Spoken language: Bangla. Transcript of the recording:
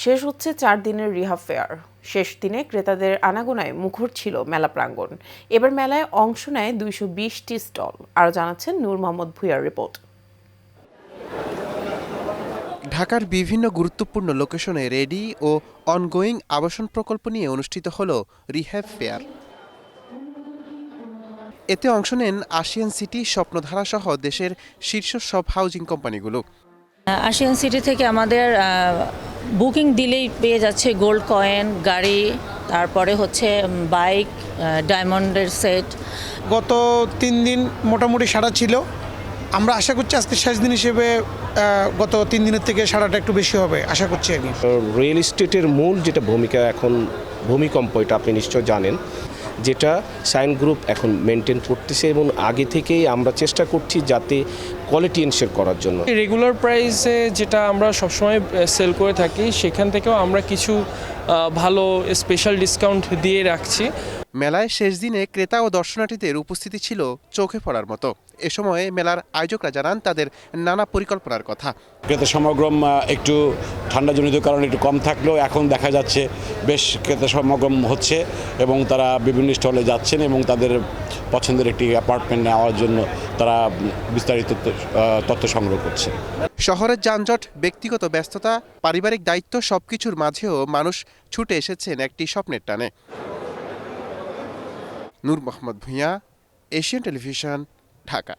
শেষ হচ্ছে 4 দিনের রিহা ফেয়ার। শেষ দিনে ক্রেতাদের আনাগোনায় মুখর ছিল মেলা প্রাঙ্গণ। এবার মেলায় অংশ নেয় 220টি স্টল। আরও জানাচ্ছেন নূর মোহাম্মদ ভুঁইয়ার রিপোর্ট। ঢাকার বিভিন্ন গুরুত্বপূর্ণ লোকেশনে রেডি ও অনগোয়িং আবাসন প্রকল্প নিয়ে অনুষ্ঠিত হল রিহ্যাব ফেয়ার। এতে অংশ নেন আশিয়ান সিটি, স্বপ্নধারা সহ দেশের শীর্ষ সব হাউজিং কোম্পানিগুলো। আশিয়ান সিটি থেকে আমাদের বুকিং দিলেই পেয়ে যাচ্ছে গোল্ড কয়েন, গাড়ি, তারপরে হচ্ছে বাইক, ডায়মন্ডের সেট। গত 3 দিন মোটামুটি সাড়া ছিল। আমরা আশা করছি আজকে শেষ দিন হিসেবে গত 3 দিনের থেকে সাড়াটা একটু বেশি হবে আশা করছি আমি। রিয়েল এস্টেটের মূল যেটা ভূমিকা এখন ভূমিকম্প, এটা আপনি নিশ্চয় জানেন, যেটা সাইন গ্রুপ এখন মেনটেন করতেছে এবং আগে থেকেই আমরা চেষ্টা করছি যাতে কোয়ালিটি এনশিওর করার জন্য। রেগুলার প্রাইসে যেটা আমরা সবসময় সেল করে থাকি সেখান থেকেও আমরা কিছু ভালো স্পেশাল ডিসকাউন্ট দিয়ে রাখছি। মেলায় শেষ দিনে ক্রেতা ও দর্শনার্থীদের উপস্থিতি ছিল চোখে পড়ার মতো। এ সময় মেলার আয়োজকরা জানান তাদের নানা পরিকল্পনার কথা। ক্রেতা সমাগম একটু ঠান্ডাজনিত কারণে একটু কম থাকলেও এখন দেখা যাচ্ছে বেশ ক্রেতা সমাগম হচ্ছে এবং তারা বিভিন্ন স্টলে যাচ্ছেন এবং তাদের পছন্দের একটি অ্যাপার্টমেন্ট নেওয়ার জন্য তারা বিস্তারিত তথ্য সংগ্রহ করছে। শহরের যানজট, ব্যক্তিগত ব্যস্ততা, পারিবারিক দায়িত্ব সবকিছুর মাঝেও মানুষ ছুটে এসেছেন একটি স্বপ্নের টানে। নূর মোহাম্মদ ভুঁইয়া, এশিয়ান টেলিভিশন, ঢাকা।